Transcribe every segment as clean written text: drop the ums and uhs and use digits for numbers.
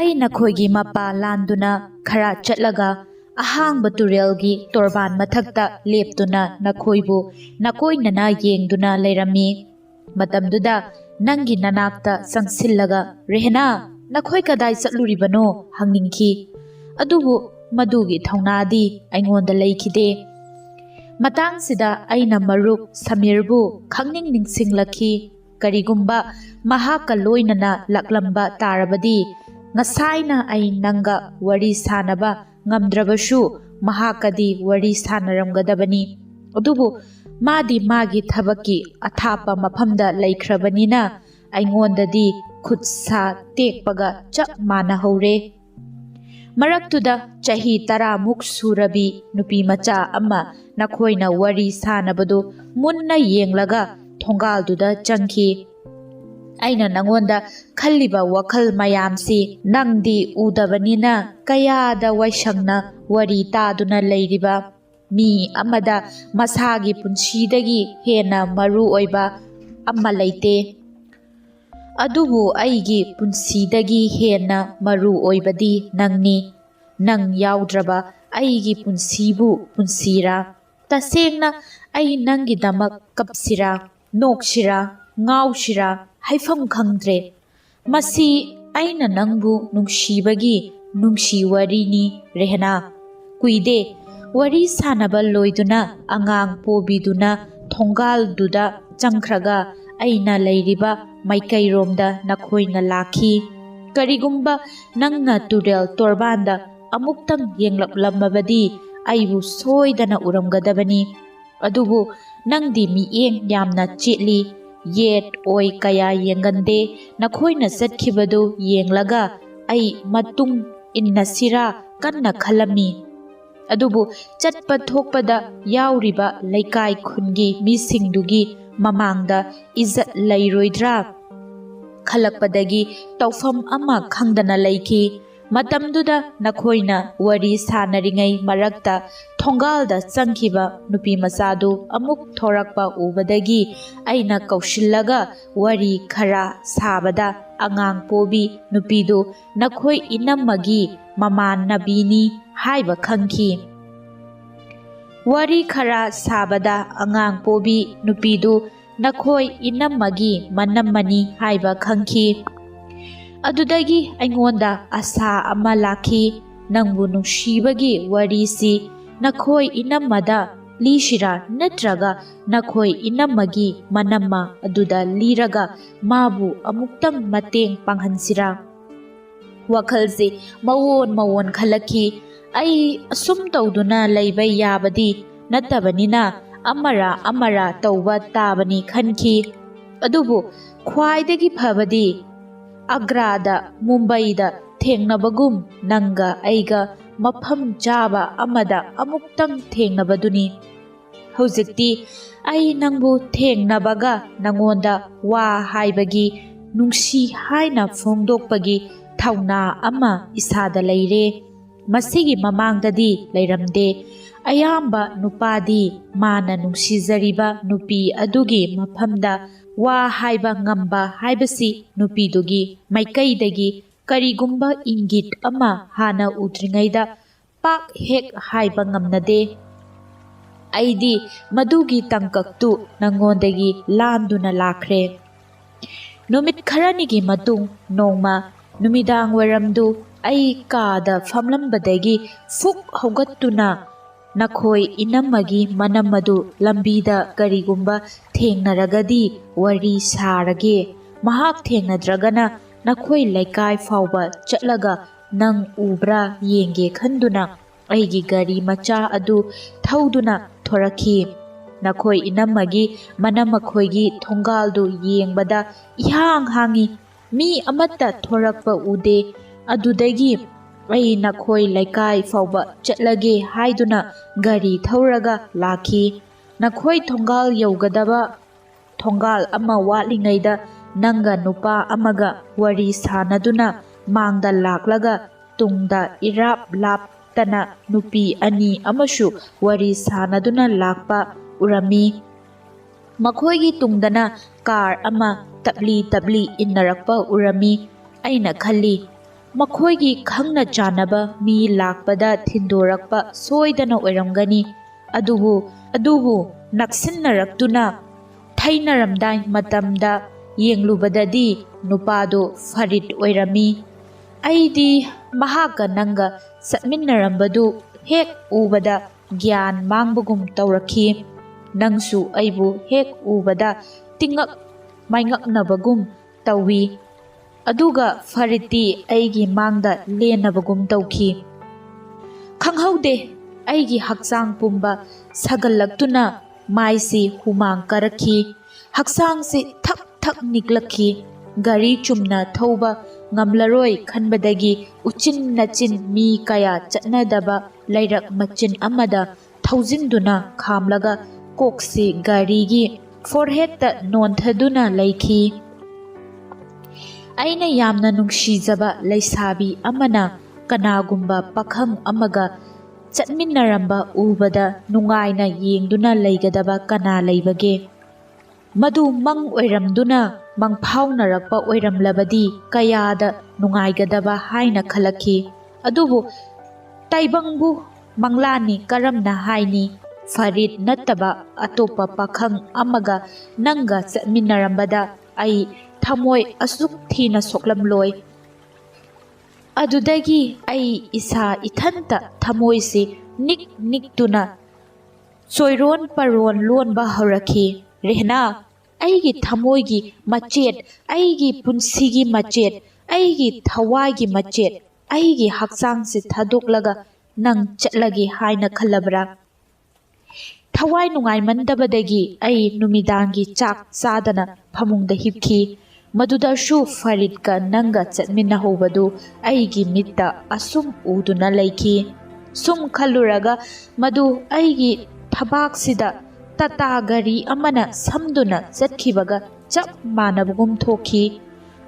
ꯑꯩ ꯅꯈꯣꯏꯒꯤ ꯃꯄꯥ ꯂꯥꯟꯗꯨꯅ ꯈꯔ ꯆꯠꯂꯒ ꯑꯍꯥꯡꯕ ꯇꯨꯔꯦꯜꯒꯤ ꯇꯣꯔꯕꯥꯟ ꯃꯊꯛꯇ ꯂꯦꯞꯇꯨꯅ ꯅꯈꯣꯏꯕꯨ ꯅꯀꯣꯏꯅꯅ ꯌꯦꯡꯗꯨꯅ ꯂꯩꯔꯝꯃꯤ꯫ ꯃꯇꯝꯗꯨꯗ ꯅꯪꯒꯤ ꯅꯅꯥꯛꯇ ꯆꯪꯁꯤꯜꯂꯒ ꯔꯦꯍꯅꯥ ꯅꯈꯣꯏ ꯀꯗꯥꯏ ꯆꯠꯂꯨꯔꯤꯕꯅꯣ ꯍꯪꯅꯤꯡꯈꯤ꯫ ꯑꯗꯨꯕꯨ ꯃꯗꯨꯒꯤ ꯊꯧꯅꯥꯗꯤ ꯑꯩꯉꯣꯟꯗ ꯂꯩꯈꯤꯗꯦ꯫ ꯃꯇꯥꯡꯁꯤꯗ ꯑꯩꯅ ꯃꯔꯨꯞ ꯁꯃꯤꯔꯕꯨ ꯈꯪꯅꯤꯡ ꯅꯤꯡꯁꯤꯡꯂꯛꯈꯤ꯫ ꯀꯔꯤꯒꯨꯝꯕ ꯃꯍꯥꯛꯀ ꯂꯣꯏꯅꯅ ꯂꯥꯛꯂꯝꯕ ꯇꯥꯔꯕꯗꯤ ꯉꯁꯥꯏꯅ ꯑꯩ ꯅꯪꯒ ꯋꯥꯔꯤ ꯁꯥꯅꯕ ꯉꯝꯗ꯭ꯔꯕꯁꯨ ꯃꯍꯥꯛꯀꯗꯤ ꯋꯥꯔꯤ ꯁꯥꯅꯔꯝꯒꯗꯕꯅꯤ꯫ ꯑꯗꯨꯕꯨ ꯃꯥꯗꯤ ꯃꯥꯒꯤ ꯊꯕꯛꯀꯤ ꯑꯊꯥꯞꯄ ꯃꯐꯝꯗ ꯂꯩꯈ꯭ꯔꯕꯅꯤꯅ ꯑꯩꯉꯣꯟꯗꯗꯤ ꯈꯨꯠ ꯁꯥ ꯇꯦꯛꯄꯒ ꯆꯞ ꯃꯥꯟꯅꯍꯧꯔꯦ꯫ ꯃꯔꯛꯇꯨꯗ ꯆꯍꯤ 10ꯃꯨꯛ ꯁꯨꯔꯕꯤ ꯅꯨꯄꯤꯃꯆꯥ ꯑꯃ ꯅꯈꯣꯏꯅ ꯋꯥꯔꯤ ꯁꯥꯅꯕꯗꯨ ꯃꯨꯟꯅ ꯌꯦꯡꯂꯒ ꯊꯣꯡꯒꯥꯜꯗꯨꯗ ꯆꯪꯈꯤ꯫ ꯑꯩꯅ ꯅꯉꯣꯟꯗ ꯈꯜꯂꯤꯕ ꯋꯥꯈꯜ ꯃꯌꯥꯝꯁꯤ ꯅꯪꯗꯤ ꯎꯗꯕꯅꯤꯅ ꯀꯌꯥꯗ ꯋꯥꯏꯁꯪꯅ ꯋꯥꯔꯤ ꯇꯥꯗꯨꯅ ꯂꯩꯔꯤꯕ ꯃꯤ ꯑꯃꯗ ꯃꯁꯥꯒꯤ ꯄꯨꯟꯁꯤꯗꯒꯤ ꯍꯦꯟꯅ ꯃꯔꯨ ꯑꯣꯏꯕ ꯑꯃ ꯂꯩꯇꯦ꯫ ꯑꯗꯨꯕꯨ ꯑꯩꯒꯤ ꯄꯨꯟꯁꯤꯗꯒꯤ ꯍꯦꯟꯅ ꯃꯔꯨ ꯑꯣꯏꯕꯗꯤ ꯅꯪꯅꯤ꯫ ꯅꯪ ꯌꯥꯎꯗ꯭ꯔꯕ ꯑꯩꯒꯤ ꯄꯨꯟꯁꯤꯕꯨ ꯄꯨꯟꯁꯤꯔꯥ? ꯇꯁꯦꯡꯅ ꯑꯩ ꯅꯪꯒꯤꯗꯃꯛ ꯀꯞꯁꯤꯔꯥ, ꯅꯣꯛꯁꯤꯔꯥ, ꯉꯥꯎꯁꯤꯔꯥ ꯍꯥꯏꯐꯝ ꯈꯪꯗ꯭ꯔꯦ꯫ ꯃꯁꯤ ꯑꯩꯅ ꯅꯪꯕꯨ ꯅꯨꯡꯁꯤꯕꯒꯤ ꯅꯨꯡꯁꯤ ꯋꯥꯔꯤꯅꯤ ꯔꯦꯍꯅꯥ꯫ ꯀꯨꯏꯗꯦ ꯋꯥꯔꯤ ꯁꯥꯅꯕ ꯂꯣꯏꯗꯨꯅ ꯑꯉꯥꯡ ꯄꯣꯕꯤꯗꯨꯅ ꯊꯣꯡꯒꯥꯜꯗꯨꯗ ꯆꯪꯈ꯭ꯔꯒ ꯑꯩꯅ ꯂꯩꯔꯤꯕ ꯃꯥꯏꯀꯩꯔꯣꯝꯗ ꯅꯈꯣꯏꯅ ꯂꯥꯛꯈꯤ꯫ ꯀꯔꯤꯒꯨꯝꯕ ꯅꯪꯅ ꯇꯨꯔꯦꯜ ꯇꯣꯔꯕꯥꯟꯗ ꯑꯃꯨꯛꯇꯪ ꯌꯦꯡꯂꯛꯂꯝꯃꯕꯗꯤ ꯑꯩꯕꯨ ꯁꯣꯏꯗꯅ ꯎꯔꯝꯒꯗꯕꯅꯤ꯫ ꯑꯗꯨꯕꯨ ꯅꯪꯗꯤ ꯃꯤꯠꯌꯦꯡ ꯌꯥꯝꯅ ꯆꯦꯠꯂꯤ, ꯌꯦꯠ ꯑꯣꯏ ꯀꯌꯥ ꯌꯦꯡꯒꯟꯗꯦ꯫ ꯅꯈꯣꯏꯅ ꯆꯠꯈꯤꯕꯗꯨ ꯌꯦꯡꯂꯒ ꯑꯩ ꯃꯇꯨꯡ ꯏꯟꯅꯁꯤꯔꯥ ꯀꯟꯅ ꯈꯜꯂꯝꯃꯤ꯫ ꯑꯗꯨꯕꯨ ꯆꯠꯄ ꯊꯣꯛꯄꯗ ꯌꯥꯎꯔꯤꯕ ꯂꯩꯀꯥꯏ ꯈꯨꯟꯒꯤ ꯃꯤꯁꯤꯡꯗꯨꯒꯤ ꯃꯃꯥꯡꯗ ꯏꯖꯠ ꯂꯩꯔꯣꯏꯗ꯭ꯔꯥ ꯈꯜꯂꯛꯄꯗꯒꯤ ꯇꯧꯐꯝ ꯑꯃ ꯈꯪꯗꯅ ꯂꯩꯈꯤ꯫ ꯃꯇꯝꯗꯨꯗ ꯅꯈꯣꯏꯅ ꯋꯥꯔꯤ ꯁꯥꯅꯔꯤꯉꯩ ꯃꯔꯛꯇ ꯊꯣꯡꯒꯥꯜꯗ ꯆꯪꯈꯤꯕ ꯅꯨꯄꯤꯃꯆꯥꯗꯨ ꯑꯃꯨꯛ ꯊꯣꯔꯛꯄ ꯎꯕꯗꯒꯤ ꯑꯩꯅ ꯀꯧꯁꯤꯜꯂꯒ ꯋꯥꯔꯤ ꯈꯔ ꯁꯥꯕꯗ ꯑꯉꯥꯡ ꯄꯣꯕꯤ ꯅꯨꯄꯤꯗꯨ ꯅꯈꯣꯏ ꯏꯅꯝꯃꯒꯤ ꯃꯃꯥꯟꯅꯕꯤꯅꯤ ꯍꯥꯏꯕ ꯈꯪꯈꯤ꯫ ꯋꯥꯔꯤ ꯈꯔ ꯁꯥꯕꯗ ꯑꯉꯥꯡ ꯄꯣꯕꯤ ꯅꯨꯄꯤꯗꯨ ꯅꯈꯣꯏ ꯏꯅꯝꯃꯒꯤ ꯃꯅꯝꯃꯅꯤ ꯍꯥꯏꯕ ꯈꯪꯈꯤ꯫ ꯑꯗꯨꯗꯒꯤ ꯑꯩꯉꯣꯟꯗ ꯑꯁꯥ ꯑꯃ ꯂꯥꯛꯈꯤ꯫ ꯅꯪꯕꯨ ꯅꯨꯡꯁꯤꯕꯒꯤ ꯋꯥꯔꯤꯁꯤ ꯅꯈꯣꯏ ꯏꯅꯝꯃꯗ ꯂꯤꯁꯤꯔꯥ ꯅꯠꯇ꯭ꯔꯒ ꯅꯈꯣꯏ ꯏꯅꯝꯃꯒꯤ ꯃꯅꯝꯃ ꯑꯗꯨꯗ ꯂꯤꯔꯒ ꯃꯥꯕꯨ ꯑꯃꯨꯛꯇꯪ ꯃꯇꯦꯡ ꯄꯥꯡꯍꯟꯁꯤꯔꯥ? ꯋꯥꯈꯜꯁꯤ ꯃꯑꯣꯟ ꯈꯜꯂꯛꯈꯤ꯫ ꯑꯩ ꯑꯁꯨꯝ ꯇꯧꯗꯨꯅ ꯂꯩꯕ ꯌꯥꯕꯗꯤ ꯅꯠꯇꯕꯅꯤꯅ ꯑꯃꯔꯥ ꯇꯧꯕ ꯇꯥꯕꯅꯤ ꯈꯟꯈꯤ꯫ ꯑꯗꯨꯕꯨ ꯈ꯭ꯋꯥꯏꯗꯒꯤ ꯐꯕꯗꯤ ꯑꯒ꯭ꯔꯥꯗ ꯃꯨꯝꯕꯩꯗ ꯊꯦꯡꯅꯕꯒꯨꯝ ꯅꯪꯒ ꯑꯩꯒ ꯃꯐꯝ ꯆꯥꯕ ꯑꯃꯗ ꯑꯃꯨꯛꯇꯪ ꯊꯦꯡꯅꯕꯗꯨꯅꯤ꯫ ꯍꯧꯖꯤꯛꯇꯤ ꯑꯩ ꯅꯪꯕꯨ ꯊꯦꯡꯅꯕꯒ ꯅꯉꯣꯟꯗ ꯋꯥ ꯍꯥꯏꯕꯒꯤ, ꯅꯨꯡꯁꯤ ꯍꯥꯏꯅ ꯐꯣꯡꯗꯣꯛꯄꯒꯤ ꯊꯧꯅꯥ ꯑꯃ ꯏꯁꯥꯗ ꯂꯩꯔꯦ꯫ ꯃꯁꯤꯒꯤ ꯃꯃꯥꯡꯗꯗꯤ ꯂꯩꯔꯝꯗꯦ꯫ ꯑꯌꯥꯝꯕ ꯅꯨꯄꯥꯗꯤ ꯃꯥꯅ ꯅꯨꯡꯁꯤꯖꯔꯤꯕ ꯅꯨꯄꯤ ꯑꯗꯨꯒꯤ ꯃꯐꯝꯗ ꯋꯥ ꯍꯥꯏꯕ ꯉꯝꯕ ꯍꯥꯏꯕꯁꯤ ꯅꯨꯄꯤꯗꯨꯒꯤ ꯃꯥꯏꯀꯩꯗꯒꯤ ꯀꯔꯤꯒꯨꯝꯕ ꯏꯪꯒꯤꯠ ꯑꯃ ꯍꯥꯟꯅ ꯎꯗ꯭ꯔꯤꯉꯩꯗ ꯄꯥꯛ ꯍꯦꯛ ꯍꯥꯏꯕ ꯉꯝꯅꯗꯦ꯫ ꯑꯩꯗꯤ ꯃꯗꯨꯒꯤ ꯇꯥꯡꯀꯛꯇꯨ ꯅꯉꯣꯟꯗꯒꯤ ꯂꯥꯟꯗꯨꯅ ꯂꯥꯛꯈ꯭ꯔꯦ꯫ ꯅꯨꯃꯤꯠ ꯈꯔꯅꯤꯒꯤ ꯃꯇꯨꯡ ꯅꯣꯡꯃ ꯅꯨꯃꯤꯗꯥꯡꯋꯥꯏꯔꯝꯗꯨ ꯑꯩ ꯀꯥꯗ ꯐꯝꯂꯝꯕꯗꯒꯤ ꯐꯨꯛ ꯍꯧꯒꯠꯇꯨꯅ ꯅꯈꯣꯏ ꯏꯅꯝꯃꯒꯤ ꯃꯅꯝ ꯑꯗꯨ ꯂꯝꯕꯤꯗ ꯀꯔꯤꯒꯨꯝꯕ ꯊꯦꯡꯅꯔꯒꯗꯤ ꯋꯥꯔꯤ ꯁꯥꯔꯒꯦ, ꯃꯍꯥꯛ ꯊꯦꯡꯅꯗ꯭ꯔꯒꯅ ꯅꯈꯣꯏ ꯂꯩꯀꯥꯏ ꯐꯥꯎꯕ ꯆꯠꯂꯒ ꯅꯪ ꯎꯕ꯭ꯔꯥ ꯌꯦꯡꯒꯦ ꯈꯟꯗꯨꯅ ꯑꯩꯒꯤ ꯒꯥꯔꯤ ꯃꯆꯥ ꯑꯗꯨ ꯊꯧꯗꯨꯅ ꯊꯣꯔꯛꯈꯤ꯫ ꯅꯈꯣꯏ ꯏꯅꯝꯃꯒꯤ ꯃꯅꯝꯃꯈꯣꯏꯒꯤ ꯊꯣꯡꯒꯥꯜꯗꯨ ꯌꯦꯡꯕꯗ ꯏꯍꯥꯡ ꯍꯥꯡꯉꯤ꯫ ꯃꯤ ꯑꯃꯠꯇ ꯊꯣꯔꯛꯄ ꯎꯗꯦ꯫ ꯑꯗꯨꯗꯒꯤ ꯑꯩ ꯅꯈꯣꯏ ꯂꯩꯀꯥꯏ ꯐꯥꯎꯕ ꯆꯠꯂꯒꯦ ꯍꯥꯏꯗꯨꯅ ꯒꯥꯔꯤ ꯊꯧꯔꯒ ꯂꯥꯛꯈꯤ꯫ ꯅꯈꯣꯏ ꯊꯣꯡꯒꯥꯜ ꯌꯧꯒꯗꯕ ꯊꯣꯡꯒꯥꯜ ꯑꯃ ꯋꯥꯠꯂꯤꯉꯩꯗ ꯅꯪꯒ ꯅꯨꯄꯥ ꯑꯃꯒ ꯋꯥꯔꯤ ꯁꯥꯅꯗꯨꯅ ꯃꯥꯡꯗ ꯂꯥꯛꯂꯒ ꯇꯨꯡꯗ ꯏꯔꯥꯞ ꯂꯥꯞꯇꯅ ꯅꯨꯄꯤ ꯑꯅꯤ ꯑꯃꯁꯨ ꯋꯥꯔꯤ ꯁꯥꯅꯗꯨꯅ ꯂꯥꯛꯄ ꯎꯔꯝꯃꯤ꯫ ꯃꯈꯣꯏꯒꯤ ꯇꯨꯡꯗꯅ ꯀꯥꯔ ꯑꯃ ꯇꯞꯂꯤ ꯏꯟꯅꯔꯛꯄ ꯎꯔꯝꯃꯤ꯫ ꯑꯩꯅ ꯈꯜꯂꯤ, ꯃꯈꯣꯏꯒꯤ ꯈꯪꯅ ꯆꯥꯟꯅꯕ ꯃꯤ ꯂꯥꯛꯄꯗ ꯊꯤꯟꯗꯣꯔꯛꯄ ꯁꯣꯏꯗꯅ ꯑꯣꯏꯔꯝꯒꯅꯤ꯫ ꯑꯗꯨꯕꯨ ꯅꯛꯁꯤꯟꯅꯔꯛꯇꯨꯅ ꯊꯩꯅꯔꯝꯗꯥꯏ ꯃꯇꯝꯗ ꯌꯦꯡꯂꯨꯕꯗꯗꯤ ꯅꯨꯄꯥꯗꯣ ꯐꯔꯤꯠ ꯑꯣꯏꯔꯝꯃꯤ꯫ ꯑꯩꯗꯤ ꯃꯍꯥꯛꯀ ꯅꯪꯒ ꯆꯠꯃꯤꯟꯅꯔꯝꯕꯗꯨ ꯍꯦꯛ ꯎꯕꯗ ꯒ꯭ꯌꯥꯟ ꯃꯥꯡꯕꯒꯨꯝ ꯇꯧꯔꯛꯈꯤ꯫ ꯅꯪꯁꯨ ꯑꯩꯕꯨ ꯍꯦꯛ ꯎꯕꯗ ꯇꯤꯡꯉꯛ ꯃꯥꯏꯉꯛꯅꯕꯒꯨꯝ ꯇꯧꯏ꯫ ꯑꯗꯨꯒ ꯐꯔꯤꯠꯇꯤ ꯑꯩꯒꯤ ꯃꯥꯡꯗ ꯂꯦꯟꯅꯕꯒꯨꯝ ꯇꯧꯈꯤ꯫ ꯈꯪꯍꯧꯗꯦ ꯑꯩꯒꯤ ꯍꯛꯆꯥꯡ ꯄꯨꯝꯕ ꯁꯥꯒꯠꯂꯛꯇꯨꯅ ꯃꯥꯏꯁꯤ ꯍꯨꯃꯥꯡ ꯀꯥꯔꯛꯈꯤ꯫ ꯍꯛꯆꯥꯡꯁꯤ ꯊꯛ ꯊꯛ ꯅꯤꯛꯂꯛꯈꯤ꯫ ꯒꯥꯔꯤ ꯆꯨꯝꯅ ꯊꯧꯕ ꯉꯝꯂꯔꯣꯏ ꯈꯟꯕꯗꯒꯤ ꯎꯆꯤꯟ ꯅꯥꯆꯤꯟ ꯃꯤ ꯀꯌꯥ ꯆꯠꯅꯗꯕ ꯂꯩꯔꯛ ꯃꯆꯤꯟ ꯑꯃꯗ ꯊꯧꯖꯤꯟꯗꯨꯅ ꯈꯥꯝꯂꯒ ꯀꯣꯛꯁꯤ ꯒꯥꯔꯤꯒꯤ ꯐꯣꯔꯍꯦꯗꯇ ꯅꯣꯟꯊꯗꯨꯅ ꯂꯩꯈꯤ꯫ ꯑꯩꯅ ꯌꯥꯝꯅ ꯅꯨꯡꯁꯤꯖꯕ ꯂꯩꯁꯥꯕꯤ ꯑꯃꯅ ꯀꯅꯥꯒꯨꯝꯕ ꯄꯥꯈꯪ ꯑꯃꯒ ꯆꯠꯃꯤꯟꯅꯔꯝꯕ ꯎꯕꯗ ꯅꯨꯡꯉꯥꯏꯅ ꯌꯦꯡꯗꯨꯅ ꯂꯩꯒꯗꯕ ꯀꯅꯥ ꯂꯩꯕꯒꯦ? ꯃꯗꯨ ꯃꯪ ꯑꯣꯏꯔꯝꯗꯨꯅ ꯃꯪꯐꯥꯎꯅꯔꯛꯄ ꯑꯣꯏꯔꯝꯂꯕꯗꯤ ꯀꯌꯥꯗ ꯅꯨꯡꯉꯥꯏꯒꯗꯕ ꯍꯥꯏꯅ ꯈꯜꯂꯛꯈꯤ꯫ ꯑꯗꯨꯕꯨ ꯇꯥꯏꯕꯪꯕꯨ ꯃꯪꯂꯥꯟꯅꯤ ꯀꯔꯝꯅ ꯍꯥꯏꯅꯤ? ꯐꯔꯤꯠ ꯅꯠꯇꯕ ꯑꯇꯣꯞꯄ ꯄꯥꯈꯪ ꯑꯃꯒ ꯅꯪꯒ ꯆꯠꯃꯤꯟꯅꯔꯝꯕꯗ ꯑꯩ ꯊꯃꯣꯏ ꯑꯁꯨꯛ ꯊꯤꯅ ꯁꯣꯛꯂꯝꯂꯣꯏ꯫ ꯑꯗꯨꯗꯒꯤ ꯑꯩ ꯏꯁꯥ ꯏꯊꯟꯇ ꯊꯃꯣꯏꯁꯤ ꯅꯤꯛ ꯅꯤꯛꯇꯨꯅ ꯆꯣꯏꯔꯣꯟ ꯄꯥꯔꯣꯟ ꯂꯣꯟꯕ ꯍꯧꯔꯛꯈꯤ꯫ ꯔꯦꯍꯅꯥ, ꯑꯩꯒꯤ ꯊꯃꯣꯏꯒꯤ ꯃꯆꯦꯠ, ꯑꯩꯒꯤ ꯄꯨꯟꯁꯤꯒꯤ ꯃꯆꯦꯠ, ꯑꯩꯒꯤ ꯊꯋꯥꯏꯒꯤ ꯃꯆꯦꯠ, ꯑꯩꯒꯤ ꯍꯛꯆꯥꯡꯁꯤ ꯊꯥꯗꯣꯛꯂꯒ ꯅꯪ ꯆꯠꯂꯒꯦ ꯍꯥꯏꯅ ꯈꯜꯂꯕ꯭ꯔꯥ? ꯊꯋꯥꯏ ꯅꯨꯡꯉꯥꯏꯃꯟꯗꯕꯗꯒꯤ ꯑꯩ ꯅꯨꯃꯤꯗꯥꯡꯒꯤ ꯆꯥꯛ ꯆꯥꯗꯅ ꯐꯃꯨꯡꯗ ꯍꯤꯞꯈꯤ꯫ ꯃꯗꯨꯗꯁꯨ ꯐꯔꯤꯠꯀ ꯅꯪꯒ ꯆꯠꯃꯤꯟꯅꯍꯧꯕꯗꯨ ꯑꯩꯒꯤ ꯃꯤꯠꯇ ꯑꯁꯨꯝ ꯎꯗꯨꯅ ꯂꯩꯈꯤ꯫ ꯁꯨꯝ ꯈꯜꯂꯨꯔꯒ ꯃꯗꯨ ꯑꯩꯒꯤ ꯊꯕꯥꯛꯁꯤꯗ ꯇꯥꯇꯥ ꯒꯥꯔꯤ ꯑꯃꯅ ꯁꯝꯗꯨꯅ ꯆꯠꯈꯤꯕꯒ ꯆꯞ ꯃꯥꯟꯅꯕꯒꯨꯝ ꯊꯣꯛꯈꯤ꯫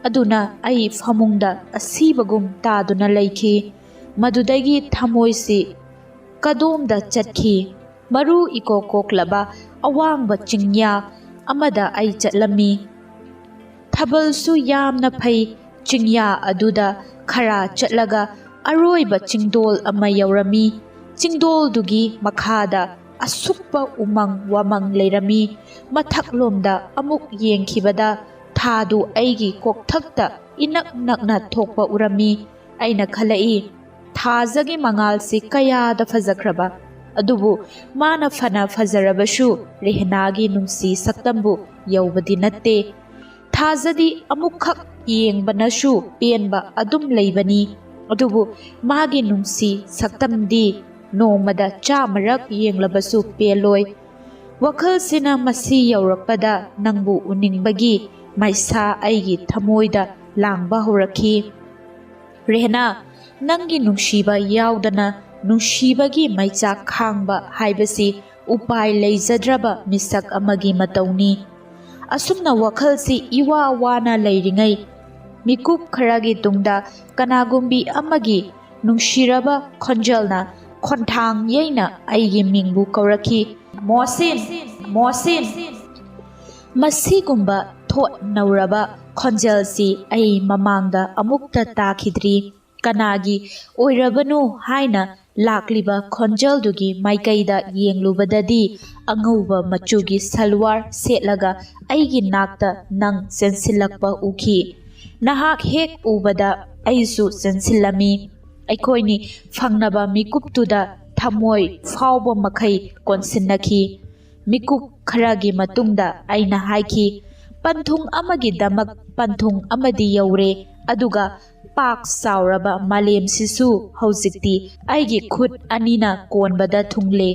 ꯑꯗꯨꯅ ꯑꯩ ꯐꯃꯨꯡꯗ ꯑꯁꯤꯕꯒꯨꯝ ꯇꯥꯗꯨꯅ ꯂꯩꯈꯤ꯫ ꯃꯗꯨꯗꯒꯤ ꯊꯃꯣꯏꯁꯤ ꯀꯗꯣꯝꯗ ꯆꯠꯈꯤ? ꯃꯔꯨ ꯏꯀꯣꯛ ꯀꯣꯛꯂꯕ ꯑꯋꯥꯡꯕ ꯆꯤꯡꯌꯥ ꯑꯃꯗ ꯑꯩ ꯆꯠꯂꯝꯃꯤ꯫ ꯊꯥꯕꯜꯁꯨ ꯌꯥꯝꯅ ꯐꯩ꯫ ꯆꯤꯡꯌꯥ ꯑꯗꯨꯗ ꯈꯔ ꯆꯠꯂꯒ ꯑꯔꯣꯏꯕ ꯆꯤꯡꯗꯣꯜ ꯑꯃ ꯌꯧꯔꯝꯃꯤ꯫ ꯆꯤꯡꯗꯣꯜꯗꯨꯒꯤ ꯃꯈꯥꯗ ꯑꯁꯨꯛꯄ ꯎꯃꯪ ꯋꯥꯃꯪ ꯂꯩꯔꯝꯃꯤ꯫ ꯃꯊꯛꯂꯣꯝꯗ ꯑꯃꯨꯛ ꯌꯦꯡꯈꯤꯕꯗ ꯊꯥꯗꯨ ꯑꯩꯒꯤ ꯀꯣꯛꯊꯛꯇ ꯏꯅꯛ ꯅꯛꯅ ꯊꯣꯛꯄ ꯎꯔꯝꯃꯤ꯫ ꯑꯩꯅ ꯈꯜꯂꯛꯏ, ꯊꯥꯖꯒꯤ ꯃꯉꯥꯜꯁꯤ ꯀꯌꯥꯗ ꯐꯖꯈ꯭ꯔꯕ! ꯑꯗꯨꯕꯨ ꯃꯥꯅ ꯐꯅ ꯐꯖꯔꯕꯁꯨ ꯔꯦꯍꯅꯥꯒꯤ ꯅꯨꯡꯁꯤ ꯁꯛꯇꯝꯕꯨ ꯌꯧꯕꯗꯤ ꯅꯠꯇꯦ꯫ ꯊꯥꯖꯗꯤ ꯑꯃꯨꯛꯈꯛ ꯌꯦꯡꯕꯅꯁꯨ ꯄꯦꯟꯕ ꯑꯗꯨꯝ ꯂꯩꯕꯅꯤ꯫ ꯑꯗꯨꯕꯨ ꯃꯥꯒꯤ ꯅꯨꯡꯁꯤ ꯁꯛꯇꯝꯗꯤ ꯅꯣꯡꯃꯗ 100ꯔꯛ ꯌꯦꯡꯂꯕꯁꯨ ꯄꯦꯜꯂꯣꯏ꯫ ꯋꯥꯈꯜꯁꯤꯅ ꯃꯁꯤ ꯌꯧꯔꯛꯄꯗ ꯅꯪꯕꯨ ꯎꯅꯤꯡꯕꯒꯤ ꯃꯩꯁꯥ ꯑꯩꯒꯤ ꯊꯃꯣꯏꯗ ꯂꯥꯡꯕ ꯍꯧꯔꯛꯈꯤ꯫ ꯔꯦꯍꯅꯥ, ꯅꯪꯒꯤ ꯅꯨꯡꯁꯤꯕ ꯌꯥꯎꯗꯅ ꯅꯨꯡꯁꯤꯕꯒꯤ ꯃꯩꯆꯥꯛ ꯈꯥꯡꯕ ꯍꯥꯏꯕꯁꯤ ꯎꯄꯥꯏ ꯂꯩꯖꯗ꯭ꯔꯕ ꯃꯤꯁꯛ ꯑꯃꯒꯤ ꯃꯇꯧꯅꯤ꯫ ꯑꯁꯨꯝꯅ ꯋꯥꯈꯜꯁꯤ ꯏꯋꯥ ꯋꯥꯅ ꯂꯩꯔꯤꯉꯩ ꯃꯤꯀꯨꯞ ꯈꯔꯒꯤ ꯇꯨꯡꯗ ꯀꯅꯥꯒꯨꯝꯕꯤ ꯑꯃꯒꯤ ꯅꯨꯡꯁꯤꯔꯕ ꯈꯣꯟꯖꯦꯜꯅ ꯈꯣꯟꯊꯥꯡ ꯌꯩꯅ ꯑꯩꯒꯤ ꯃꯤꯡꯕꯨ ꯀꯧꯔꯛꯈꯤ꯫ ꯃꯣꯍꯁꯤꯟ! ꯃꯣꯍꯁꯤꯟ! ꯃꯁꯤꯒꯨꯝꯕ ꯊꯣꯠ ꯅꯧꯔꯕ ꯈꯣꯟꯖꯦꯜꯁꯤ ꯑꯩ ꯃꯃꯥꯡꯗ ꯑꯃꯨꯛꯇ ꯇꯥꯈꯤꯗ꯭ꯔꯤ꯫ ꯀꯅꯥꯒꯤ ꯑꯣꯏꯔꯕꯅꯣ ꯍꯥꯏꯅ ꯂꯥꯛꯂꯤꯕ ꯈꯣꯟꯖꯦꯜꯗꯨꯒꯤ ꯃꯥꯏꯀꯩꯗ ꯌꯦꯡꯂꯨꯕꯗꯗꯤ ꯑꯉꯧꯕ ꯃꯆꯨꯒꯤ ꯁꯜꯋꯥꯔ ꯁꯦꯠꯂꯒ ꯑꯩꯒꯤ ꯅꯥꯛꯇ ꯅꯪ ꯆꯦꯟꯁꯤꯜꯂꯛꯄ ꯎꯈꯤ꯫ ꯅꯍꯥꯛ ꯍꯦꯛ ꯎꯕꯗ ꯑꯩꯁꯨ ꯆꯦꯟꯁꯤꯜꯂꯝꯃꯤ꯫ ꯑꯩꯈꯣꯏꯅꯤ ꯐꯪꯅꯕ ꯃꯤꯀꯨꯞꯇꯨꯗ ꯊꯃꯣꯏ ꯐꯥꯎꯕ ꯃꯈꯩ ꯀꯣꯟꯁꯤꯟꯅꯈꯤ꯫ ꯃꯤꯀꯨꯞ ꯈꯔꯒꯤ ꯃꯇꯨꯡꯗ ꯑꯩꯅ ꯍꯥꯏꯈꯤ, ꯄꯟꯊꯨꯡ ꯑꯃꯒꯤꯗꯃꯛ ꯄꯟꯊꯨꯡ ꯑꯃꯗꯤ ꯌꯧꯔꯦ, ꯑꯗꯨꯒ ꯄꯥꯛ ꯆꯥꯎꯔꯕ ꯃꯥꯂꯦꯝꯁꯤꯁꯨ ꯍꯧꯖꯤꯛꯇꯤ ꯑꯩꯒꯤ ꯈꯨꯠ ꯑꯅꯤꯅ ꯀꯣꯟꯕꯗ ꯊꯨꯡꯂꯦ꯫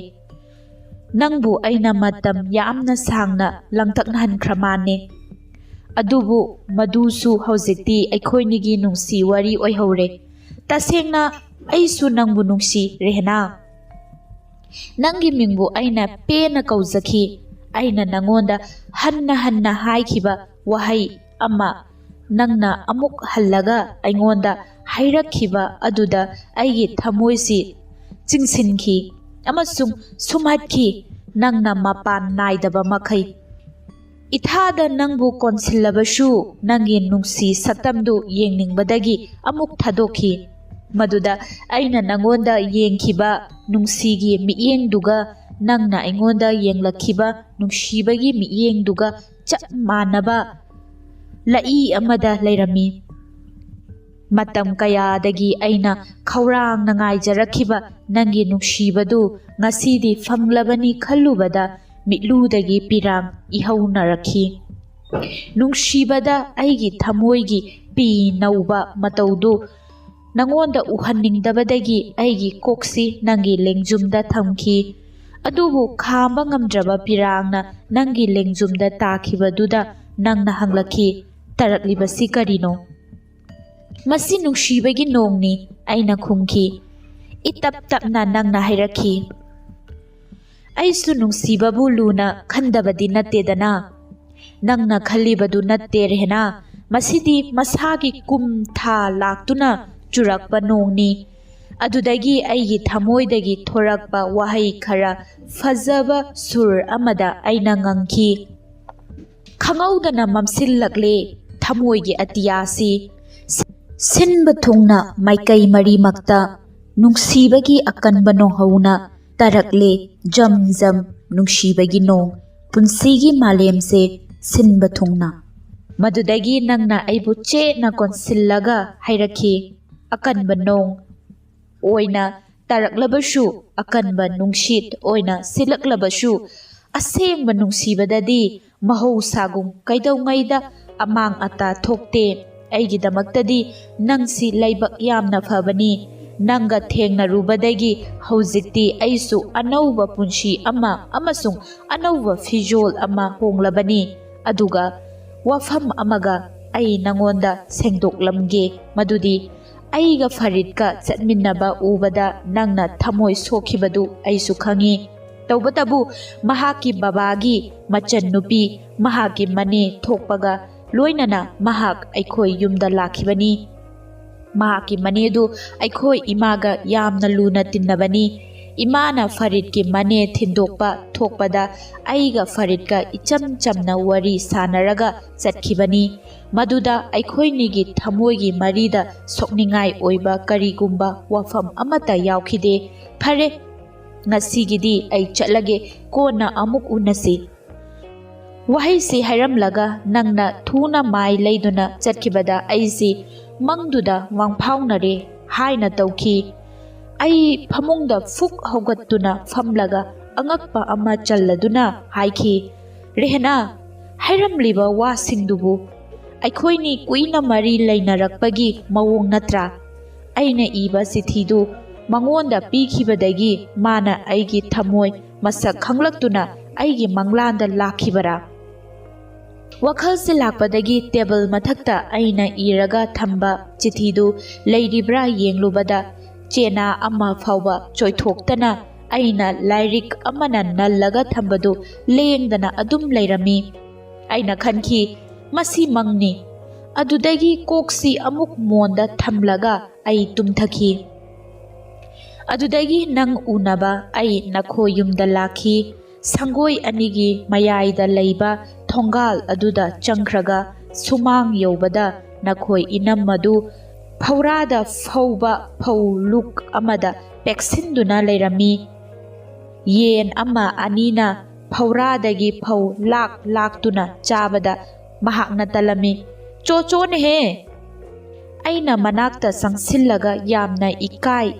ꯅꯪꯕꯨ ꯑꯩꯅ ꯃꯇꯝ ꯌꯥꯝꯅ ꯁꯥꯡꯅ ꯂꯥꯡꯇꯛꯅꯍꯟꯈ꯭ꯔ ꯃꯥꯟꯅꯦ꯫ ꯑꯗꯨꯕꯨ ꯃꯗꯨꯁꯨ ꯍꯧꯖꯤꯛꯇꯤ ꯑꯩꯈꯣꯏꯅꯤꯒꯤ ꯅꯨꯡꯁꯤ ꯋꯥꯔꯤ ꯑꯣꯏꯍꯧꯔꯦ꯫ ꯇꯁꯦꯡꯅ ꯑꯩꯁꯨ ꯅꯪꯕꯨ ꯅꯨꯡꯁꯤ, ꯔꯦꯍꯅꯥ꯫ ꯅꯪꯒꯤ ꯃꯤꯡꯕꯨ ꯑꯩꯅ ꯄꯦꯟꯅ ꯀꯧꯖꯈꯤ꯫ ꯑꯩꯅ ꯅꯉꯣꯟꯗ ꯍꯟꯅ ꯍꯟꯅ ꯍꯥꯏꯈꯤꯕ ꯋꯥꯍꯩ ꯑꯃ ꯅꯪꯅ ꯑꯃꯨꯛ ꯍꯜꯂꯒ ꯑꯩꯉꯣꯟꯗ ꯍꯥꯏꯔꯛꯈꯤꯕ ꯑꯗꯨꯗ ꯑꯩꯒꯤ ꯊꯃꯣꯏꯁꯤ ꯆꯤꯡꯁꯤꯟꯈꯤ ꯑꯃꯁꯨꯡ ꯁꯨꯝꯍꯠꯈꯤ, ꯅꯪꯅ ꯃꯄꯥꯟ ꯅꯥꯏꯗꯕ ꯃꯈꯩ꯫ ꯏꯊꯥꯗ ꯅꯪꯕꯨ ꯀꯣꯟꯁꯤꯜꯂꯕꯁꯨ ꯅꯪꯒꯤ ꯅꯨꯡꯁꯤ ꯁꯛꯇꯝꯗꯨ ꯌꯦꯡꯅꯤꯡꯕꯗꯒꯤ ꯑꯃꯨꯛ ꯊꯥꯗꯣꯛꯈꯤ꯫ ꯃꯗꯨꯗ ꯑꯩꯅ ꯅꯪꯉꯣꯟꯗ ꯌꯦꯡꯈꯤꯕ ꯅꯨꯡꯁꯤꯒꯤ ꯃꯤꯠꯌꯦꯡꯗꯨꯒ ꯅꯪꯅ ꯑꯩꯉꯣꯟꯗ ꯌꯦꯡꯂꯛꯈꯤꯕ ꯅꯨꯡꯁꯤꯕꯒꯤ ꯃꯤꯠꯌꯦꯡꯗꯨꯒ ꯆꯞ ꯃꯥꯟꯅꯕ ꯂꯏ ꯑꯃꯗ ꯂꯩꯔꯝꯃꯤ꯫ ꯃꯇꯝ ꯀꯌꯥꯗꯒꯤ ꯑꯩꯅ ꯈꯧꯔꯥꯡꯅ ꯉꯥꯏꯖꯔꯛꯈꯤꯕ ꯅꯪꯒꯤ ꯅꯨꯡꯁꯤꯕꯗꯨ ꯉꯁꯤꯗꯤ ꯐꯪꯂꯕꯅꯤ ꯈꯜꯂꯨꯕꯗ ꯃꯤꯠꯂꯨꯗꯒꯤ ꯄꯤꯔꯥꯡ ꯏꯍꯧꯅꯔꯛꯈꯤ꯫ ꯅꯨꯡꯁꯤꯕꯗ ꯑꯩꯒꯤ ꯊꯃꯣꯏꯒꯤ ꯄꯤ ꯅꯧꯕ ꯃꯇꯧꯗꯨ ꯅꯉꯣꯟꯗ ꯎꯍꯟꯅꯤꯡꯗꯕꯗꯒꯤ ꯑꯩꯒꯤ ꯀꯣꯛꯁꯤ ꯅꯪꯒꯤ ꯂꯦꯡꯖꯨꯝꯗ ꯊꯝꯈꯤ꯫ ꯑꯗꯨꯕꯨ ꯈꯥꯝꯕ ꯉꯝꯗ꯭ꯔꯕ ꯄꯤꯔꯥꯡꯅ ꯅꯪꯒꯤ ꯂꯦꯡꯖꯨꯝꯗ ꯇꯥꯈꯤꯕꯗꯨꯗ ꯅꯪꯅ ꯍꯪꯂꯛꯈꯤ, ꯇꯥꯔꯛꯂꯤꯕꯁꯤ ꯀꯔꯤꯅꯣ? ꯃꯁꯤ ꯅꯨꯡꯁꯤꯕꯒꯤ ꯅꯣꯡꯅꯤ, ꯑꯩꯅ ꯈꯨꯝꯈꯤ꯫ ꯏꯇꯞ ꯇꯞꯅ ꯅꯪꯅ ꯍꯥꯏꯔꯛꯈꯤ, ꯑꯩꯁꯨ ꯅꯨꯡꯁꯤꯕꯕꯨ ꯂꯨꯅ ꯈꯟꯗꯕꯗꯤ ꯅꯠꯇꯦꯗꯅ꯫ ꯅꯪꯅ ꯈꯜꯂꯤꯕꯗꯨ ꯅꯠꯇꯦ ꯔꯦꯍꯅꯥ, ꯃꯁꯤꯗꯤ ꯃꯁꯥꯒꯤ ꯀꯨꯝ ꯊꯥ ꯂꯥꯛꯇꯨꯅ ꯆꯨꯔꯛꯄ ꯅꯣꯡꯅꯤ꯫ ꯑꯗꯨꯗꯒꯤ ꯑꯩꯒꯤ ꯊꯃꯣꯏꯗꯒꯤ ꯊꯣꯔꯛꯄ ꯋꯥꯍꯩ ꯈꯔ ꯐꯖꯕ ꯁꯨꯔ ꯑꯃꯗ ꯑꯩꯅ ꯉꯪꯈꯤ, ꯈꯪꯍꯧꯗꯅ ꯃꯝꯁꯤꯜꯂꯛꯂꯦ ꯊꯃꯣꯏꯒꯤ ꯑꯇꯤꯌꯥꯁꯤ, ꯁꯤꯟꯕ ꯊꯨꯡꯅ ꯃꯥꯏꯀꯩ ꯃꯔꯤꯃꯛꯇ ꯅꯨꯡꯁꯤꯕꯒꯤ ꯑꯀꯟꯕ ꯅꯣꯡꯍꯧꯅ ꯇꯥꯔꯛꯂꯦ ꯖꯝ ꯖꯝ ꯅꯨꯡꯁꯤꯕꯒꯤ ꯅꯣꯡ, ꯄꯨꯟꯁꯤꯒꯤ ꯃꯥꯂꯦꯝꯁꯦ ꯁꯤꯟꯕ ꯊꯨꯡꯅ꯫ ꯃꯗꯨꯗꯒꯤ ꯅꯪꯅ ꯑꯩꯕꯨ ꯆꯦꯠꯅ ꯀꯣꯟꯁꯤꯜꯂꯒ ꯍꯥꯏꯔꯛꯈꯤ, ꯑꯀꯟꯕ ꯅꯣꯡ ꯑꯣꯏꯅ ꯇꯥꯔꯛꯂꯕꯁꯨ, ꯑꯀꯟꯕ ꯅꯨꯡꯁꯤꯠ ꯑꯣꯏꯅ ꯁꯤꯠꯂꯛꯂꯕꯁꯨ, ꯑꯁꯦꯡꯕ ꯅꯨꯡꯁꯤꯕꯗꯗꯤ ꯃꯍꯧꯁꯥꯒꯨꯝ ꯀꯩꯗꯧꯉꯩꯗ ꯑꯃꯥꯡ ꯑꯇꯥ ꯊꯣꯛꯇꯦ꯫ ꯑꯩꯒꯤꯗꯃꯛꯇꯗꯤ ꯅꯪꯁꯤ ꯂꯥꯏꯕꯛ ꯌꯥꯝꯅ ꯐꯕꯅꯤ꯫ ꯅꯪꯒ ꯊꯦꯡꯅꯔꯨꯕꯗꯒꯤ ꯍꯧꯖꯤꯛꯇꯤ ꯑꯩꯁꯨ ꯑꯅꯧꯕ ꯄꯨꯟꯁꯤ ꯑꯃ ꯑꯃꯁꯨꯡ ꯑꯅꯧꯕ ꯐꯤꯖꯣꯜ ꯑꯃ ꯍꯣꯡꯂꯕꯅꯤ꯫ ꯑꯗꯨꯒ ꯋꯥꯐꯝ ꯑꯃꯒ ꯑꯩ ꯅꯉꯣꯟꯗ ꯁꯦꯡꯗꯣꯛꯂꯝꯒꯦ, ꯃꯗꯨꯗꯤ ꯑꯩꯒ ꯐꯔꯤꯗꯀ ꯆꯠꯃꯤꯟꯅꯕ ꯎꯕꯗ ꯅꯪꯅ ꯊꯃꯣꯏ ꯁꯣꯛꯈꯤꯕꯗꯨ ꯑꯩꯁꯨ ꯈꯪꯏ꯫ ꯇꯧꯕꯇꯕꯨ ꯃꯍꯥꯛꯀꯤ ꯕꯕꯥꯒꯤ ꯃꯆꯟꯅꯨꯄꯤ, ꯃꯍꯥꯛꯀꯤ ꯃꯅꯦ ꯊꯣꯛꯄꯒ ꯂꯣꯏꯅꯅ ꯃꯍꯥꯛ ꯑꯩꯈꯣꯏ ꯌꯨꯝꯗ ꯂꯥꯛꯈꯤꯕꯅꯤ꯫ ꯃꯍꯥꯛꯀꯤ ꯃꯅꯦꯗꯨ ꯑꯩꯈꯣꯏ ꯏꯃꯥꯒ ꯌꯥꯝꯅ ꯂꯨꯅ ꯇꯤꯟꯅꯕꯅꯤ꯫ ꯏꯃꯥꯅ ꯐꯔꯤꯗꯀꯤ ꯃꯅꯦ ꯊꯤꯟꯗꯣꯛꯄ ꯊꯣꯛꯄꯗ ꯑꯩꯒ ꯐꯔꯤꯗꯀ ꯏꯆꯝ ꯆꯝꯅ ꯋꯥꯔꯤ ꯁꯥꯅꯔꯒ ꯆꯠꯈꯤꯕꯅꯤ꯫ ꯃꯗꯨꯗ ꯑꯩꯈꯣꯏꯅꯤꯒꯤ ꯊꯃꯣꯏꯒꯤ ꯃꯔꯤꯗ ꯁꯣꯛꯅꯤꯡꯉꯥꯏ ꯑꯣꯏꯕ ꯀꯔꯤꯒꯨꯝꯕ ꯋꯥꯐꯝ ꯑꯃꯠꯇ ꯌꯥꯎꯈꯤꯗꯦ꯫ ꯐꯔꯦ, ꯉꯁꯤꯒꯤꯗꯤ ꯑꯩ ꯆꯠꯂꯒꯦ, ꯀꯣꯟꯅ ꯑꯃꯨꯛ ꯎꯅꯁꯤ꯫ ꯋꯥꯍꯩꯁꯤ ꯍꯥꯏꯔꯝꯂꯒ ꯅꯪꯅ ꯊꯨꯅ ꯃꯥꯏ ꯂꯩꯗꯨꯅ ꯆꯠꯈꯤꯕꯗ ꯑꯩꯁꯤ ꯃꯪꯗꯨꯗ ꯋꯥꯡꯐꯥꯎꯅꯔꯦ ꯍꯥꯏꯅ ꯇꯧꯈꯤ꯫ ꯑꯩ ꯐꯃꯨꯡꯗ ꯐꯨꯛ ꯍꯧꯒꯠꯇꯨꯅ ꯐꯝꯂꯒ ꯑꯉꯛꯄ ꯑꯃ ꯆꯜꯂꯗꯨꯅ ꯍꯥꯏꯈꯤ, ꯔꯦꯍꯅꯥ, ꯍꯥꯏꯔꯝꯂꯤꯕ ꯋꯥꯁꯤꯡꯗꯨꯕꯨ ꯑꯩꯈꯣꯏꯅꯤ ꯀꯨꯏꯅ ꯃꯔꯤ ꯂꯩꯅꯔꯛꯄꯒꯤ ꯃꯑꯣꯡ ꯅꯠꯇ꯭ꯔꯥ? ꯑꯩꯅ ꯏꯕ ꯆꯤꯊꯤꯗꯨ ꯃꯉꯣꯟꯗ ꯄꯤꯈꯤꯕꯗꯒꯤ ꯃꯥꯅ ꯑꯩꯒꯤ ꯊꯃꯣꯏ ꯃꯁꯛ ꯈꯪꯂꯛꯇꯨꯅ ꯑꯩꯒꯤ ꯃꯪꯂꯥꯟꯗ ꯂꯥꯛꯈꯤꯕꯔꯥ? ꯋꯥꯈꯜꯁꯤ ꯂꯥꯛꯄꯗꯒꯤ ꯇꯦꯕꯜ ꯃꯊꯛꯇ ꯑꯩꯅ ꯏꯔꯒ ꯊꯝꯕ ꯆꯤꯊꯤꯗꯨ ꯂꯩꯔꯤꯕ꯭ꯔꯥ ꯌꯦꯡꯂꯨꯕꯗ ꯆꯦꯅꯥ ꯑꯃ ꯐꯥꯎꯕ ꯆꯣꯏꯊꯣꯛꯇꯅ ꯑꯩꯅ ꯂꯥꯏꯔꯤꯛ ꯑꯃꯅ ꯅꯜꯂꯒ ꯊꯝꯕꯗꯨ ꯂꯦꯡꯗꯅ ꯑꯗꯨꯝ ꯂꯩꯔꯝꯃꯤ꯫ ꯑꯩꯅ ꯈꯟꯈꯤ, ꯃꯁꯤ ꯃꯪꯅꯤ꯫ ꯑꯗꯨꯗꯒꯤ ꯀꯣꯛꯁꯤ ꯑꯃꯨꯛ ꯃꯣꯟꯗ ꯊꯝꯂꯒ ꯑꯩ ꯇꯨꯝꯊꯈꯤ꯫ ꯑꯗꯨꯗꯒꯤ ꯅꯪ ꯎꯅꯕ ꯑꯩ ꯅꯈꯣꯏ ꯌꯨꯝꯗ ꯂꯥꯛꯈꯤ꯫ ꯁꯪꯒꯣꯏ ꯑꯅꯤꯒꯤ ꯃꯌꯥꯏꯗ ꯂꯩꯕ ꯊꯣꯡꯒꯥꯜ ꯑꯗꯨꯗ ꯆꯪꯈ꯭ꯔꯒ ꯁꯨꯃꯥꯡ ꯌꯧꯕꯗ ꯅꯈꯣꯏ ꯏꯅꯝꯃꯗꯨ ꯐꯧꯔꯥꯗ ꯐꯧꯕ ꯐꯧ ꯂꯨꯛ ꯑꯃꯗ ꯄꯦꯛꯁꯤꯟꯗꯨꯅ ꯂꯩꯔꯝꯃꯤ꯫ ꯌꯦꯟ ꯑꯃ ꯑꯅꯤꯅ ꯐꯧꯔꯥꯗꯒꯤ ꯐꯧ ꯂꯥꯛ ꯂꯥꯛꯇꯨꯅ ꯆꯥꯕꯗ ꯃꯍꯥꯛꯅ ꯇꯜꯂꯝꯃꯤ꯫ ꯆꯣ-ꯆꯣꯅꯦꯍꯦ! ꯑꯩꯅ ꯃꯅꯥꯛꯇ ꯆꯪꯁꯤꯜꯂꯒ ꯌꯥꯝꯅ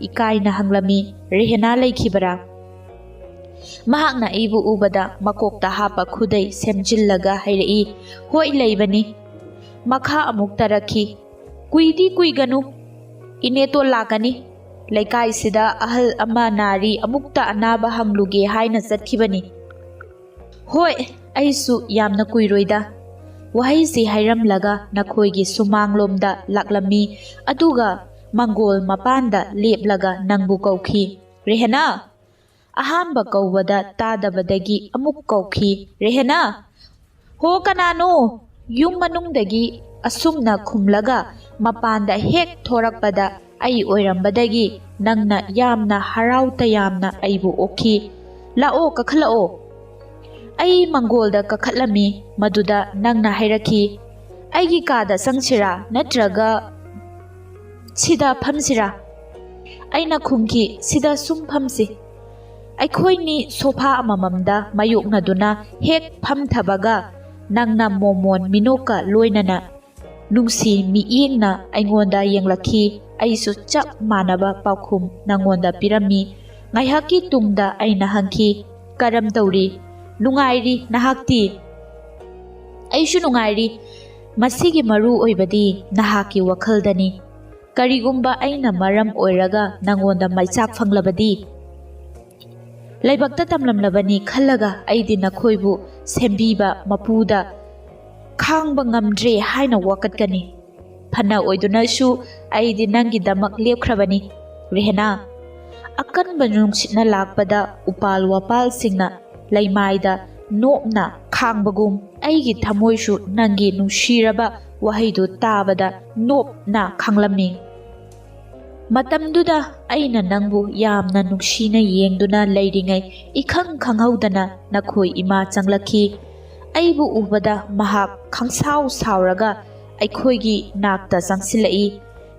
ꯏꯀꯥꯏꯅ ꯍꯪꯂꯝꯃꯤ, ꯔꯦꯍꯅꯥ ꯂꯩꯈꯤꯕꯔꯥ? ꯃꯍꯥꯛꯅ ꯑꯩꯕꯨ ꯎꯕꯗ ꯃꯀꯣꯛꯇ ꯍꯥꯞꯄ ꯈꯨꯗꯩ ꯁꯦꯝꯖꯤꯜꯂꯒ ꯍꯥꯏꯔꯛꯏ, ꯍꯣꯏ ꯂꯩꯕꯅꯤ꯫ ꯃꯈꯥ ꯑꯃꯨꯛ ꯇꯥꯔꯛꯈꯤ, ꯀꯨꯏꯗꯤ ꯀꯨꯏꯒꯅꯨ, ꯏꯅꯦꯇꯣꯟ ꯂꯥꯛꯀꯅꯤ꯫ ꯂꯩꯀꯥꯏꯁꯤꯗ ꯑꯍꯜ ꯑꯃ ꯅꯥꯔꯤ, ꯑꯃꯨꯛꯇ ꯑꯅꯥꯕ ꯍꯪꯂꯨꯒꯦ ꯍꯥꯏꯅ ꯆꯠꯈꯤꯕꯅꯤ꯫ ꯍꯣꯏ, ꯑꯩꯁꯨ ꯌꯥꯝꯅ ꯀꯨꯏꯔꯣꯏꯗ꯫ ꯋꯥꯍꯩꯁꯤ ꯍꯥꯏꯔꯝꯂꯒ ꯅꯈꯣꯏꯒꯤ ꯁꯨꯃꯥꯡꯂꯣꯝꯗ ꯂꯥꯛꯂꯝꯃꯤ, ꯑꯗꯨꯒ ꯃꯥꯡꯒꯣꯜ ꯃꯄꯥꯟꯗ ꯂꯦꯞꯂꯒ ꯅꯪꯕꯨ ꯀꯧꯈꯤ, ꯔꯦꯍꯅꯥ! ꯑꯍꯥꯟꯕ ꯀꯧꯕꯗ ꯇꯥꯗꯕꯗꯒꯤ ꯑꯃꯨꯛ ꯀꯧꯈꯤ, ꯔꯦꯍꯅꯥ! ꯍꯣ, ꯀꯅꯥꯅꯣ? ꯌꯨꯝ ꯃꯅꯨꯡꯗꯒꯤ ꯑꯁꯨꯝꯅ ꯈꯨꯝꯂꯒ ꯃꯄꯥꯟꯗ ꯍꯦꯛ ꯊꯣꯔꯛꯄꯗ ꯑꯩ ꯑꯣꯏꯔꯝꯕꯗꯒꯤ ꯅꯪꯅ ꯌꯥꯝꯅ ꯍꯔꯥꯎ ꯇꯌꯥꯝꯅ ꯑꯩꯕꯨ ꯑꯣꯛꯈꯤ꯫ ꯂꯥꯛꯑꯣ, ꯀꯥꯈꯠꯂꯛꯑꯣ꯫ ꯑꯩ ꯃꯪꯒꯣꯜꯗ ꯀꯥꯈꯠꯂꯝꯃꯤ ꯃꯗꯨꯗ ꯅꯪꯅ ꯍꯥꯏꯔꯛꯈꯤ ꯑꯩꯒꯤ ꯀꯥꯗ ꯆꯪꯁꯤꯔꯥ ꯅꯠꯇ꯭ꯔꯒ ꯁꯤꯗ ꯐꯝꯁꯤꯔꯥ? ꯑꯩꯅ ꯈꯨꯝꯈꯤ ꯁꯤꯗ ꯁꯨꯝ ꯐꯝꯁꯤ꯫ ꯑꯩꯈꯣꯏꯅꯤ ꯁꯣꯐꯥ ꯑꯃꯃꯝꯗ ꯃꯥꯌꯣꯛꯅꯗꯨꯅ ꯍꯦꯛ ꯐꯝꯊꯕꯒ ꯅꯪꯅ ꯃꯣꯃꯣꯟ ꯃꯤꯅꯣꯛꯀ ꯂꯣꯏꯅꯅ ꯅꯨꯡꯁꯤ ꯃꯤꯠꯌꯦꯡꯅ ꯑꯩꯉꯣꯟꯗ ꯌꯦꯡꯂꯛꯈꯤ꯫ ꯑꯩꯁꯨ ꯆꯞ ꯃꯥꯟꯅꯕ ꯄꯥꯎꯈꯨꯝ ꯅꯪꯉꯣꯟꯗ ꯄꯤꯔꯝꯃꯤ꯫ ꯉꯥꯏꯍꯥꯛꯀꯤ ꯇꯨꯡꯗ ꯑꯩꯅ ꯍꯪꯈꯤ ꯀꯔꯝ ꯇꯧꯔꯤ? ꯅꯨꯡꯉꯥꯏꯔꯤ, ꯅꯍꯥꯛꯇꯤ? ꯑꯩꯁꯨ ꯅꯨꯡꯉꯥꯏꯔꯤ꯫ ꯃꯁꯤꯒꯤ ꯃꯔꯨ ꯑꯣꯏꯕꯗꯤ ꯅꯍꯥꯛꯀꯤ ꯋꯥꯈꯜꯗꯅꯤ꯫ ꯀꯔꯤꯒꯨꯝꯕ ꯑꯩꯅ ꯃꯔꯝ ꯑꯣꯏꯔꯒ ꯅꯪꯉꯣꯟꯗ ꯃꯩꯆꯥꯛ ꯐꯪꯂꯕꯗꯤ ꯂꯥꯏꯕꯛꯇ ꯇꯝꯂꯝꯂꯕꯅꯤ ꯈꯜꯂꯒ ꯑꯩꯗꯤ ꯅꯈꯣꯏꯕꯨ ꯁꯦꯝꯕꯤꯕ ꯃꯄꯨꯗ ꯈꯥꯡꯕ ꯉꯝꯗ꯭ꯔꯦ ꯍꯥꯏꯅ ꯋꯥꯀꯠꯀꯅꯤ꯫ ꯐꯅ ꯑꯣꯏꯗꯨꯅꯁꯨ ꯑꯩꯗꯤ ꯅꯪꯒꯤꯗꯃꯛ ꯂꯦꯞꯈ꯭ꯔꯕꯅꯤ ꯔꯦꯍꯅꯥ꯫ ꯑꯀꯟꯕ ꯅꯨꯡꯁꯤꯠꯅ ꯂꯥꯛꯄꯗ ꯎꯄꯥꯜ ꯋꯥꯄꯥꯜꯁꯤꯡꯅ ꯂꯩꯃꯥꯏꯗ ꯅꯣꯞꯅ ꯈꯥꯡꯕꯒꯨꯝ ꯑꯩꯒꯤ ꯊꯃꯣꯏꯁꯨ ꯅꯪꯒꯤ ꯅꯨꯡꯁꯤꯔꯕ ꯋꯥꯍꯩꯗꯨ ꯇꯥꯕꯗ ꯅꯣꯞꯅ ꯈꯥꯡꯂꯝꯃꯤ꯫ ꯃꯇꯝꯗꯨꯗ ꯑꯩꯅ ꯅꯪꯕꯨ ꯌꯥꯝꯅ ꯅꯨꯡꯁꯤꯅ ꯌꯦꯡꯗꯨꯅ ꯂꯩꯔꯤꯉꯩ ꯏꯈꯪ ꯈꯪꯍꯧꯗꯅ ꯅꯈꯣꯏ ꯏꯃꯥ ꯆꯪꯂꯛꯈꯤ꯫ ꯑꯩꯕꯨ ꯎꯕꯗ ꯃꯍꯥꯛ ꯈꯪꯁꯥꯎ ꯁꯥꯎꯔꯒ ꯑꯩꯈꯣꯏꯒꯤ ꯅꯥꯛꯇ ꯆꯪꯁꯤꯜꯂꯛꯏ꯫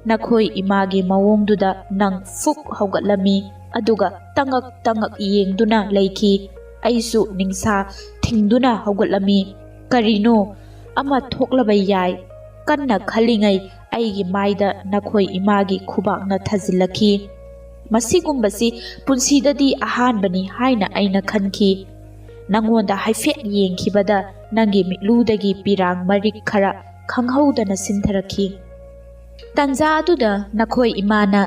ꯅꯈꯣꯏ ꯏꯃꯥꯒꯤ ꯃꯑꯣꯡꯗꯨꯗ ꯅꯪ ꯐꯨꯛ ꯍꯧꯒꯠꯂꯝꯃꯤ ꯑꯗꯨꯒ ꯇꯉꯛ ꯇꯉꯛ ꯌꯦꯡꯗꯨꯅ ꯂꯩꯈꯤ꯫ ꯑꯩꯁꯨ ꯅꯤꯡꯁꯥ ꯊꯤꯡꯗꯨꯅ ꯍꯧꯒꯠꯂꯝꯃꯤ꯫ ꯀꯔꯤꯅꯣ ꯑꯃ ꯊꯣꯛꯂꯕ ꯌꯥꯏ ꯀꯟꯅ ꯈꯜꯂꯤꯉꯩ ꯑꯩꯒꯤ ꯃꯥꯏꯗ ꯅꯈꯣꯏ ꯏꯃꯥꯒꯤ ꯈꯨꯕꯥꯛꯅ ꯊꯥꯖꯤꯜꯂꯛꯈꯤ꯫ ꯃꯁꯤꯒꯨꯝꯕꯁꯤ ꯄꯨꯟꯁꯤꯗꯗꯤ ꯑꯍꯥꯟꯕꯅꯤ ꯍꯥꯏꯅ ꯑꯩꯅ ꯈꯟꯈꯤ꯫ ꯅꯪꯉꯣꯟꯗ ꯍꯥꯏꯐꯦꯠ ꯌꯦꯡꯈꯤꯕꯗ ꯅꯪꯒꯤ ꯃꯤꯠꯂꯨꯗꯒꯤ ꯄꯤꯔꯥꯡ ꯃꯔꯤꯛ ꯈꯔ ꯈꯪꯍꯧꯗꯅ ꯁꯤꯟꯊꯔꯛꯈꯤ꯫ ꯇꯟꯖꯥ ꯑꯗꯨꯗ ꯅꯈꯣꯏ ꯏꯃꯥꯅ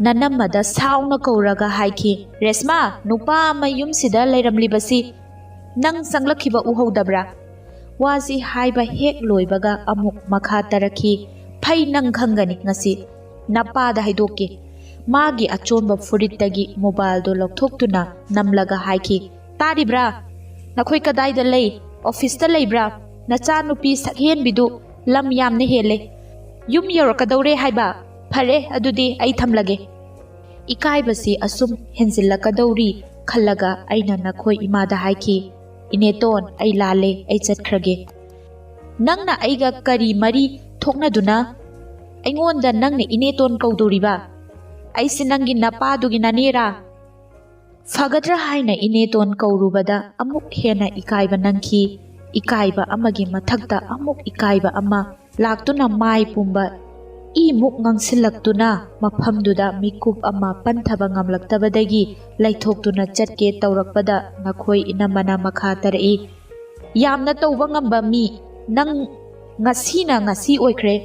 ꯅꯅꯝꯃꯗ ꯁꯥꯎꯅ ꯀꯧꯔꯒ ꯍꯥꯏꯈꯤ ꯔꯦꯁꯃꯥ, ꯅꯨꯄꯥ ꯑꯃ ꯌꯨꯝꯁꯤꯗ ꯂꯩꯔꯝꯂꯤꯕꯁꯤ ꯅꯪ ꯆꯪꯂꯛꯈꯤꯕ ꯎꯍꯧꯗꯕ꯭ꯔꯥ? ꯋꯥꯁꯤ ꯍꯥꯏꯕ ꯍꯦꯛ ꯂꯣꯏꯕꯒ ꯑꯃꯨꯛ ꯃꯈꯥ ꯇꯥꯔꯛꯈꯤ꯫ ꯐꯩ ꯅꯪ ꯈꯪꯒꯅꯤ ꯉꯁꯤ ꯅꯄꯥꯗ ꯍꯥꯏꯗꯣꯛꯀꯦ꯫ ꯃꯥꯒꯤ ꯑꯆꯣꯟꯕ ꯐꯨꯔꯤꯠꯇꯒꯤ ꯃꯣꯕꯥꯏꯜꯗꯣ ꯂꯧꯊꯣꯛꯇꯨꯅ ꯅꯝꯂꯒ ꯍꯥꯏꯈꯤ ꯇꯥꯔꯤꯕ꯭ꯔꯥ? ꯅꯈꯣꯏ ꯀꯗꯥꯏꯗ ꯂꯩ? ꯑꯣꯐꯤꯁꯇ ꯂꯩꯕ꯭ꯔꯥ? ꯅꯆꯥꯅꯨꯄꯤ ꯁꯛꯍꯦꯟꯕꯤꯗꯨ ꯂꯝ ꯌꯥꯝꯅ ꯍꯦꯜꯂꯦ꯫ ꯌꯨꯝ ꯌꯧꯔꯛꯀꯗꯧꯔꯦ ꯍꯥꯏꯕ? ꯐꯔꯦ ꯑꯗꯨꯗꯤ ꯑꯩ ꯊꯝꯂꯒꯦ꯫ ꯏꯀꯥꯏꯕꯁꯤ ꯑꯁꯨꯝ ꯍꯦꯟꯖꯤꯜꯂꯛꯀꯗꯧꯔꯤ ꯈꯜꯂꯒ ꯑꯩꯅ ꯅꯈꯣꯏ ꯏꯃꯥꯗ ꯍꯥꯏꯈꯤ ꯏꯅꯦꯇꯣꯟ ꯑꯩ ꯂꯥꯜꯂꯦ, ꯑꯩ ꯆꯠꯈ꯭ꯔꯒꯦ꯫ ꯅꯪꯅ ꯑꯩꯒ ꯀꯔꯤ ꯃꯔꯤ ꯊꯣꯛꯅꯗꯨꯅ ꯑꯩꯉꯣꯟꯗ ꯅꯪꯅ ꯏꯅꯦꯇꯣꯟ ꯀꯧꯗꯧꯔꯤꯕ? ꯑꯩꯁꯤ ꯅꯪꯒꯤ ꯅꯄꯥꯗꯨꯒꯤ ꯅꯅꯦꯔꯥ? ꯐꯒꯗ꯭ꯔꯥ ꯍꯥꯏꯅ ꯏꯅꯦꯇꯣꯟ ꯀꯧꯔꯨꯕꯗ ꯑꯃꯨꯛ ꯍꯦꯟꯅ ꯏꯀꯥꯏꯕ ꯅꯪꯈꯤ꯫ ꯏꯀꯥꯏꯕ ꯑꯃꯒꯤ ꯃꯊꯛꯇ ꯑꯃꯨꯛ ꯏꯀꯥꯏꯕ ꯑꯃ ꯂꯥꯛꯇꯨꯅ ꯃꯥꯏ ꯄꯨꯝꯕ ꯏꯃꯨꯛ ꯉꯥꯡꯁꯤꯜꯂꯛꯇꯨꯅ ꯃꯐꯝꯗꯨꯗ ꯃꯤꯀꯨꯞ ꯑꯃ ꯄꯟꯊꯕ ꯉꯝꯂꯛꯇꯕꯗꯒꯤ ꯂꯩꯊꯣꯛꯇꯨꯅ ꯆꯠꯀꯦ ꯇꯧꯔꯛꯄꯗ ꯅꯈꯣꯏ ꯏꯅꯝꯃꯅ ꯃꯈꯥ ꯇꯥꯔꯛꯏ ꯌꯥꯝꯅ ꯇꯧꯕ ꯉꯝꯕ ꯃꯤ ꯅꯪ ꯉꯁꯤꯅ ꯉꯁꯤ ꯑꯣꯏꯈ꯭ꯔꯦ꯫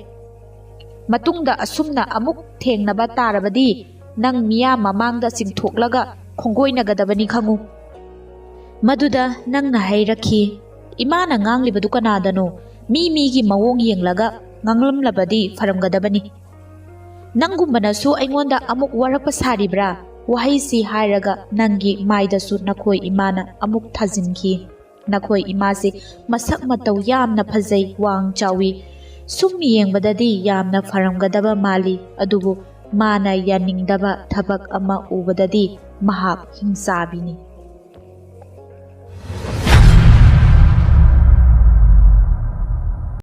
ꯃꯇꯨꯡꯗ ꯑꯁꯨꯝꯅ ꯑꯃꯨꯛ ꯊꯦꯡꯅꯕ ꯇꯥꯔꯕꯗꯤ ꯅꯪ ꯃꯤꯌꯥꯝ ꯃꯃꯥꯡꯗ ꯆꯤꯡꯊꯣꯛꯂꯒ ꯈꯣꯡꯒꯣꯏꯅꯒꯗꯕꯅꯤ ꯈꯪꯉꯨ꯫ ꯃꯗꯨꯗ ꯅꯪꯅ ꯍꯩꯔꯛꯈꯤ ꯏꯃꯥꯅ ꯉꯥꯡꯂꯤꯕꯗꯨ ꯀꯅꯥꯗꯅꯣ? ꯃꯤꯒꯤ ꯃꯑꯣꯡ ꯌꯦꯡꯂꯒ ꯉꯥꯡꯂꯝꯂꯕꯗꯤ ꯐꯔꯝꯒꯗꯕꯅꯤ꯫ ꯅꯪꯒꯨꯝꯕꯅꯁꯨ ꯑꯩꯉꯣꯟꯗ ꯑꯃꯨꯛ ꯋꯥꯔꯛꯄ ꯁꯥꯔꯤꯕ꯭ꯔꯥ? ꯋꯥꯍꯩꯁꯤ ꯍꯥꯏꯔꯒ ꯅꯪꯒꯤ ꯃꯥꯏꯗꯁꯨ ꯅꯈꯣꯏ ꯏꯃꯥꯅ ꯑꯃꯨꯛ ꯊꯥꯖꯤꯟꯈꯤ꯫ ꯅꯈꯣꯏ ꯏꯃꯥꯁꯤ ꯃꯁꯛ ꯃꯇꯧ ꯌꯥꯝꯅ ꯐꯖꯩ, ꯋꯥꯡ ꯆꯥꯎꯏ꯫ ꯁꯨꯝ ꯌꯦꯡꯕꯗꯗꯤ ꯌꯥꯝꯅ ꯐꯔꯝꯒꯗꯕ ꯃꯥꯜꯂꯤ ꯑꯗꯨꯕꯨ ꯃꯥꯅ ꯌꯥꯅꯤꯡꯗꯕ ꯊꯕꯛ ꯑꯃ ꯎꯕꯗꯗꯤ ꯃꯍꯥꯛ ꯍꯤꯡꯆꯥꯕꯤꯅꯤ꯫